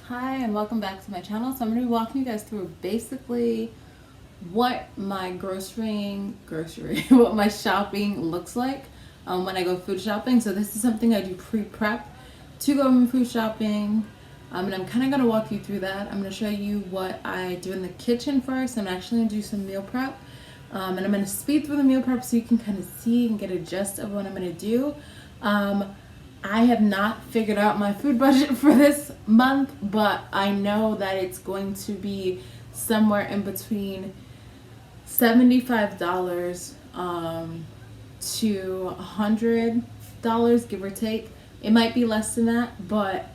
Hi and welcome back to my channel. So I'm going to be walking you guys through basically what my what my shopping looks like when I go food shopping. So this is something I do pre-prep to go food shopping, and I'm kind of going to walk you through that. I'm going to show you what I do in the kitchen first. I'm actually going to do some meal prep, and I'm going to speed through the meal prep so you can kind of see and get a gist of what I'm going to do. I have not figured out my food budget for this month, but I know that it's going to be somewhere in between $75 to $100, give or take. It might be less than that, but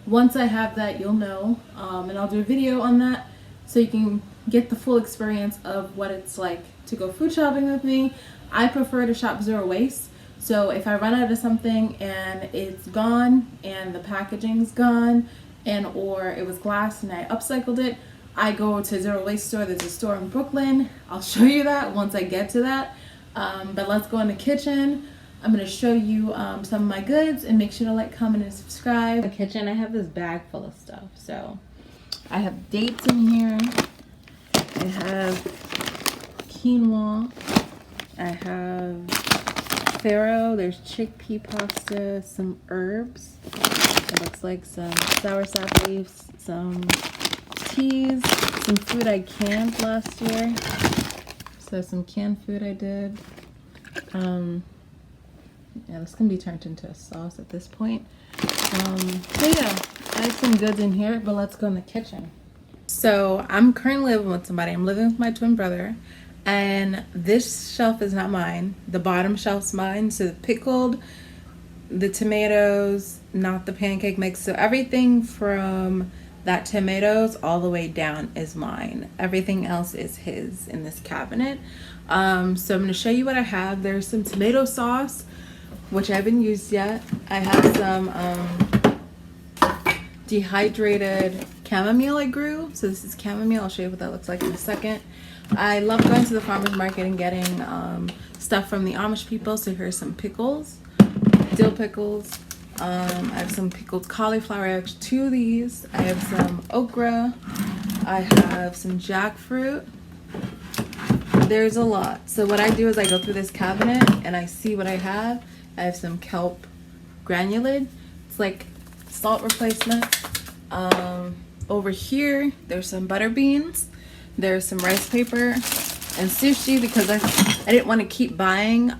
once I have that, you'll know, and I'll do a video on that so you can get the full experience of what it's like to go food shopping with me. I prefer to shop zero waste. So if I run out of something and it's gone and the packaging's gone and or it was glass and I upcycled it, I go to zero waste store. There's a store in Brooklyn. I'll show you that once I get to that. But let's go in the kitchen. I'm going to show you some of my goods, and make sure to like, comment, and subscribe. In the kitchen, I have this bag full of stuff. So I have dates in here. I have quinoa. I have farro, there's chickpea pasta, some herbs. It looks like some soursop leaves, some teas, some food I canned last year. So some canned food I did. Yeah, this can be turned into a sauce at this point. So yeah, I have some goods in here, but let's go in the kitchen. So I'm currently living with somebody. I'm living with my twin brother. And this shelf is not mine. The bottom shelf's mine. So the pickled, the tomatoes, not the pancake mix. So everything from that tomatoes all the way down is mine. Everything else is his in this cabinet. So I'm going to show you what I have. There's some tomato sauce, which I haven't used yet. I have some dehydrated chamomile I grew. So this is chamomile. I'll show you what that looks like in a second. I love going to the farmer's market and getting stuff from the Amish people. So here's some pickles, dill pickles. I have some pickled cauliflower. I have 2 of these. I have some okra. I have some jackfruit. There's a lot. So what I do is I go through this cabinet and I see what I have. I have some kelp granulated. It's like salt replacement. Over here, there's some butter beans. There's some rice paper and sushi, because I didn't want to keep buying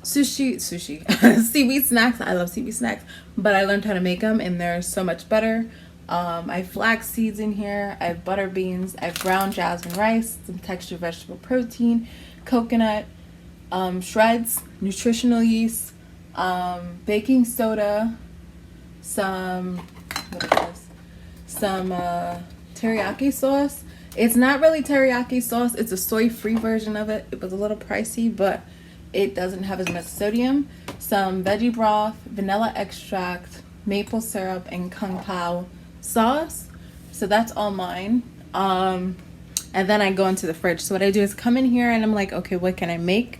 sushi seaweed snacks. I love seaweed snacks, but I learned how to make them and they're so much better. I have flax seeds in here. I have butter beans. I have ground jasmine rice, some textured vegetable protein, coconut, shreds, nutritional yeast, baking soda, some teriyaki sauce. It's not really teriyaki sauce. It's a soy-free version of it. It was a little pricey, but it doesn't have as much sodium. Some veggie broth, vanilla extract, maple syrup, and kung pao sauce. So that's all mine. And then I go into the fridge. So what I do is come in here and I'm like, okay, what can I make?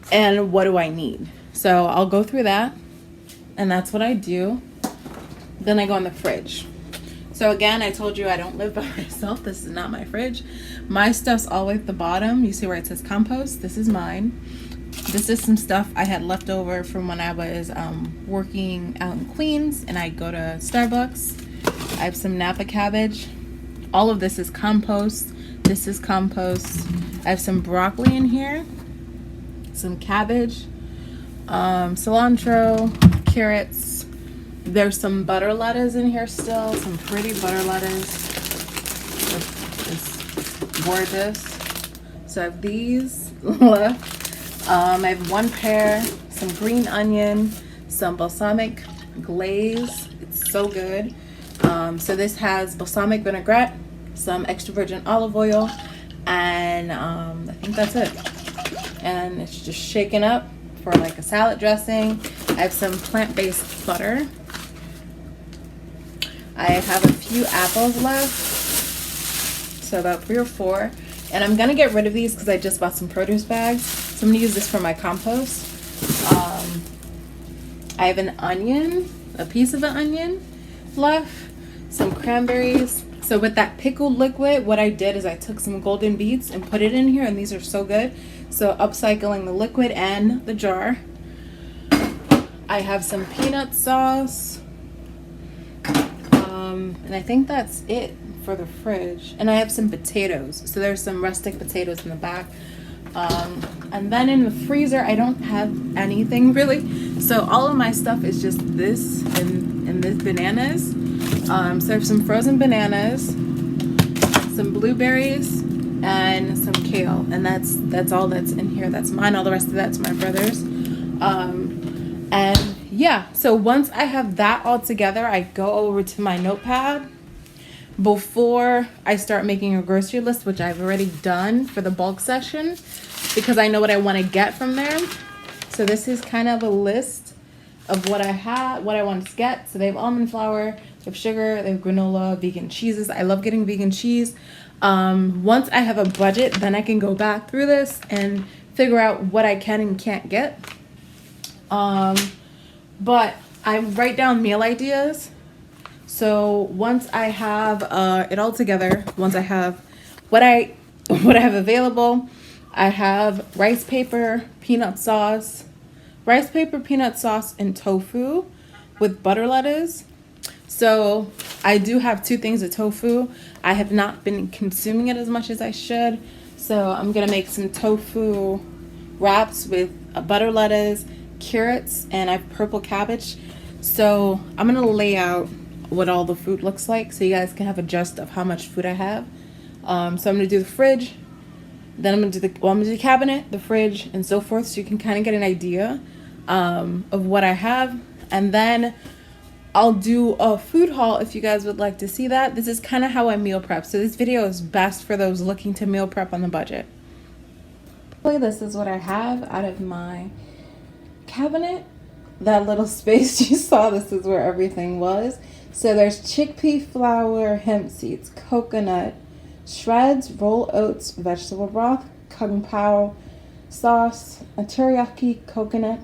And what do I need? So I'll go through that. And that's what I do. Then I go in the fridge. So again, I told you I don't live by myself. This is not my fridge. My stuff's all the way at the bottom. You see where it says compost? This is mine. This is some stuff I had left over from when I was working out in Queens and I go to Starbucks. I have some Napa cabbage. All of this is compost. This is compost. I have some broccoli in here. Some cabbage. Cilantro. Carrots. There's some butter lettuce in here still, some pretty butter lettuce. It's gorgeous. So I have these left. I have 1 pear, some green onion, some balsamic glaze. It's so good. So this has balsamic vinaigrette, some extra virgin olive oil, and I think that's it. And it's just shaken up for like a salad dressing. I have some plant-based butter. I have a few apples left, so about 3 or 4. And I'm going to get rid of these because I just bought some produce bags. So I'm going to use this for my compost. I have an onion, a piece of an onion left. some cranberries. So with that pickled liquid, what I did is I took some golden beets and put it in here, and these are so good. So upcycling the liquid and the jar. I have some peanut sauce. And I think that's it for the fridge. And I have some potatoes. So there's some rustic potatoes in the back. And then in the freezer, I don't have anything really. So all of my stuff is just this and this bananas. So I have some frozen bananas, some blueberries, and some kale. And that's all that's in here. That's mine. All the rest of that's my brother's. And yeah, so once I have that all together, I go over to my notepad before I start making a grocery list, which I've already done for the bulk session because I know what I want to get from there. So this is kind of a list of what I have, what I want to get. So they have almond flour, they have sugar, they have granola, vegan cheeses. I love getting vegan cheese. Once I have a budget, then I can go back through this and figure out what I can and can't get. But I write down meal ideas. So once I have it all together, once I have what I have available, I have rice paper, peanut sauce, and tofu with butter lettuce. So I do have 2 things of tofu. I have not been consuming it as much as I should. So I'm gonna make some tofu wraps with butter lettuce, carrots, and I have purple cabbage. So I'm gonna lay out what all the food looks like so you guys can have a gist of how much food I have. So I'm gonna do the fridge, then I'm gonna do the cabinet, the fridge, and so forth, so you can kind of get an idea of what I have. And then I'll do a food haul if you guys would like to see that. This is kind of how I meal prep. So this video is best for those looking to meal prep on the budget. This is what I have out of my cabinet. That little space you saw, this is where everything was. So there's chickpea flour, hemp seeds, coconut shreds, roll oats, vegetable broth, kung pao sauce, a teriyaki coconut,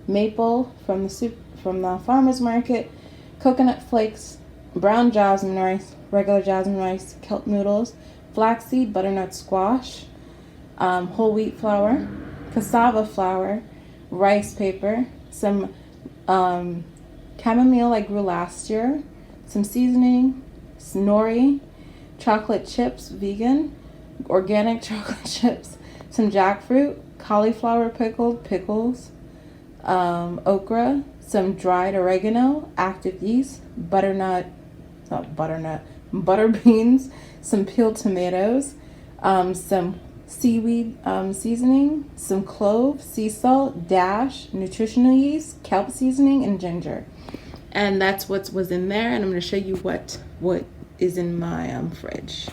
maple from the farmer's market, coconut flakes, brown jasmine rice, regular jasmine rice, kelp noodles, flaxseed, butternut squash, whole wheat flour, cassava flour, rice paper, some chamomile I grew last year, some seasoning, nori, chocolate chips, vegan, organic chocolate chips, some jackfruit, cauliflower pickles, okra, some dried oregano, active yeast, butter beans, some peeled tomatoes, some seaweed seasoning, some clove, sea salt, dash, nutritional yeast, kelp seasoning, and ginger. And that's what was in there, and I'm going to show you what is in my fridge.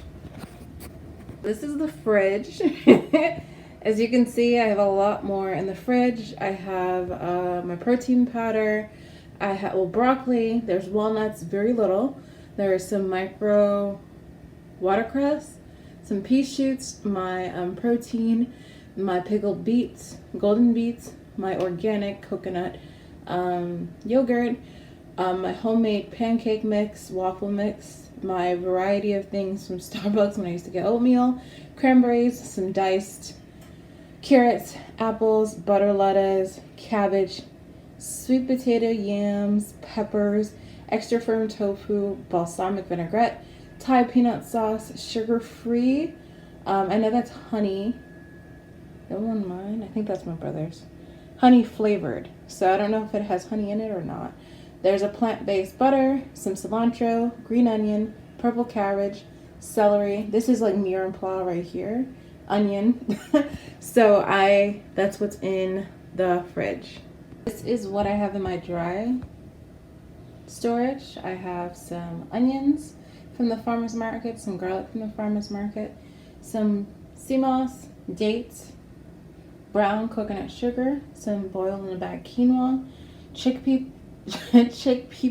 This is the fridge. As you can see, I have a lot more in the fridge. I have my protein powder. I have broccoli. There's walnuts, very little. There is some micro watercress, some pea shoots, my protein, my pickled beets, golden beets, my organic coconut yogurt, my homemade pancake mix, waffle mix, my variety of things from Starbucks when I used to get oatmeal, cranberries, some diced carrots, apples, butter lettuce, cabbage, sweet potato, yams, peppers, extra firm tofu, balsamic vinaigrette, Thai peanut sauce, sugar-free. I know that's honey. That one mine? I think that's my brother's. Honey flavored. So I don't know if it has honey in it or not. There's a plant-based butter, some cilantro, green onion, purple cabbage, celery. This is like mirepoix right here. Onion. So that's what's in the fridge. This is what I have in my dry storage. I have some onions from the farmer's market, some garlic from the farmer's market, some sea moss, dates, brown coconut sugar, some boiled in a bag quinoa, chickpea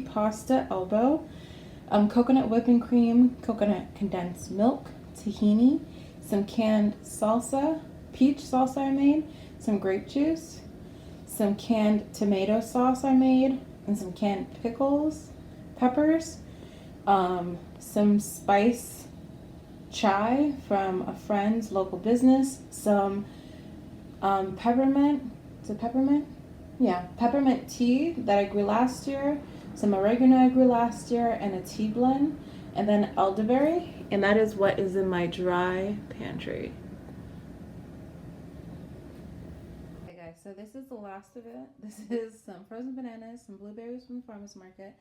pasta elbow, coconut whipping cream, coconut condensed milk, tahini, some canned salsa, peach salsa I made, some grape juice, some canned tomato sauce I made, and some canned pickles, peppers, some spice chai from a friend's local business, some peppermint. Is it peppermint? Yeah, peppermint tea that I grew last year, some oregano I grew last year, and a tea blend, and then elderberry. And that is what is in my dry pantry. Okay, guys, so this is the last of it. This is some frozen bananas, some blueberries from the farmer's market,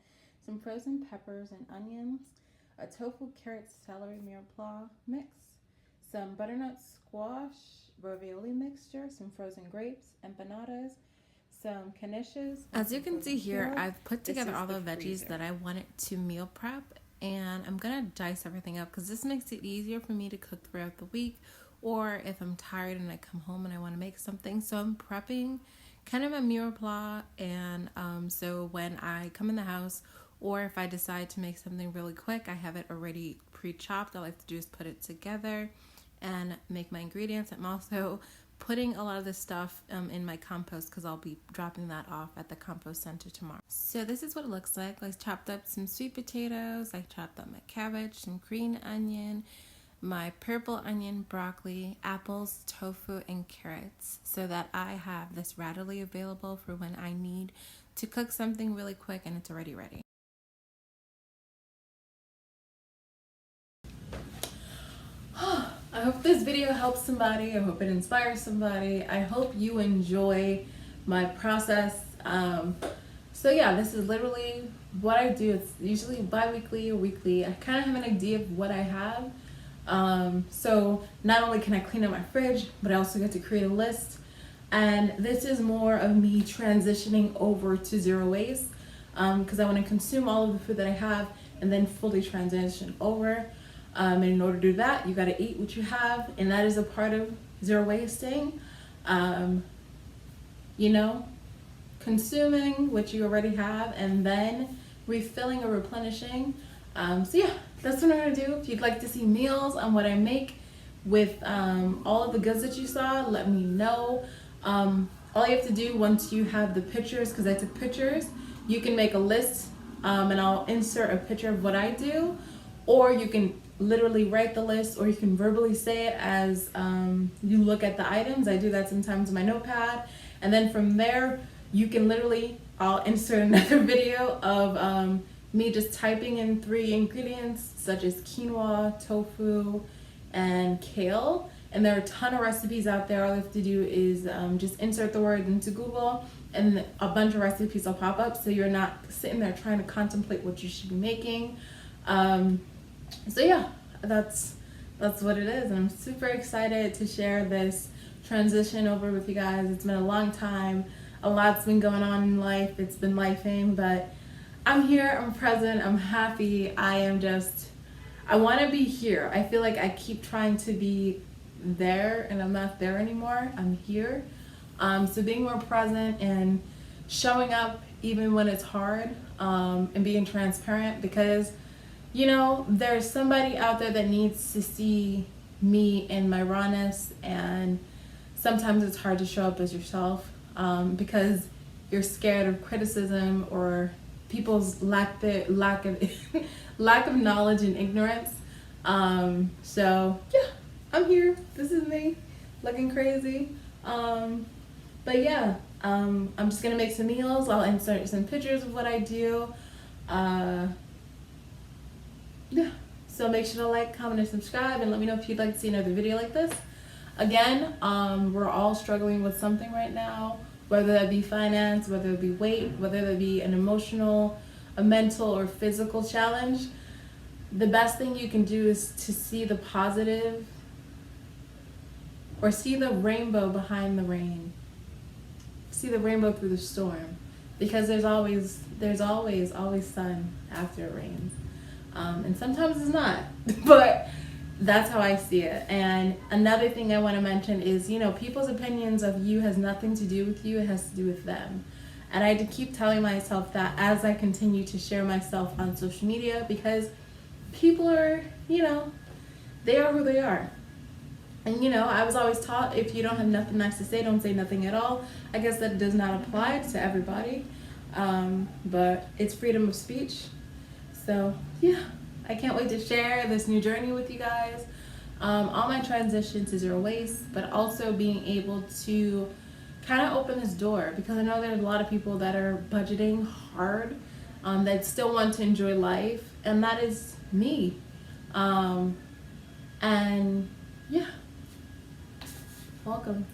some frozen peppers and onions, a tofu, carrot, celery, mirepoix mix, some butternut squash ravioli mixture, some frozen grapes, empanadas, some knishes. As you can see here, I've put together all the veggies that I wanted to meal prep, and I'm gonna dice everything up because this makes it easier for me to cook throughout the week, or if I'm tired and I come home and I want to make something. So I'm prepping kind of a mirepoix, and so when I come in the house, or if I decide to make something really quick, I have it already pre-chopped. All I have to do is put it together and make my ingredients. I'm also putting a lot of this stuff in my compost because I'll be dropping that off at the compost center tomorrow. So this is what it looks like. I chopped up some sweet potatoes, I chopped up my cabbage, some green onion, my purple onion, broccoli, apples, tofu, and carrots, so that I have this readily available for when I need to cook something really quick and it's already ready. I hope this video helps somebody. I hope it inspires somebody. I hope you enjoy my process. So yeah, this is literally what I do. It's usually bi-weekly or weekly. I kind of have an idea of what I have. So not only can I clean up my fridge, but I also get to create a list. And this is more of me transitioning over to zero waste, because I want to consume all of the food that I have and then fully transition over. And in order to do that, you got to eat what you have, and that is a part of zero wasting. You know, consuming what you already have and then refilling or replenishing. So yeah, that's what I'm gonna do. If you'd like to see meals on what I make with all of the goods that you saw, let me know. All you have to do once you have the pictures, because I took pictures, you can make a list, and I'll insert a picture of what I do, or you can literally write the list, or you can verbally say it as you look at the items. I do that sometimes in my notepad, and then from there you can literally, I'll insert another video of me just typing in 3 ingredients such as quinoa, tofu, and kale. And there are a ton of recipes out there. All you have to do is just insert the word into Google, and a bunch of recipes will pop up, so you're not sitting there trying to contemplate what you should be making. So yeah, that's what it is, and I'm super excited to share this transition over with you guys. It's been a long time. A lot's been going on in life. It's been lifing, but I'm here, I'm present, I'm happy. I want to be here. I feel like I keep trying to be there and I'm not there anymore. I'm here. So being more present and showing up even when it's hard, and being transparent, because you know, there's somebody out there that needs to see me in my rawness, and sometimes it's hard to show up as yourself, because you're scared of criticism or people's lack of lack of knowledge and ignorance. So yeah, I'm here. This is me looking crazy. But yeah, I'm just gonna make some meals. I'll insert some pictures of what I do. Yeah, so make sure to like, comment, and subscribe, and let me know if you'd like to see another video like this. Again, we're all struggling with something right now, whether that be finance, whether it be weight, whether that be an emotional, a mental, or physical challenge. The best thing you can do is to see the positive, or see the rainbow behind the rain. See the rainbow through the storm, because there's always sun after it rains. And sometimes it's not, but that's how I see it. And another thing I want to mention is, you know, people's opinions of you has nothing to do with you, it has to do with them. And I had to keep telling myself that as I continue to share myself on social media, because people are, you know, they are who they are. And you know, I was always taught, if you don't have nothing nice to say, don't say nothing at all. I guess that does not apply to everybody, but it's freedom of speech. So yeah, I can't wait to share this new journey with you guys. All my transition to zero waste, but also being able to kind of open this door, because I know there's a lot of people that are budgeting hard, that still want to enjoy life, and that is me. And yeah, welcome.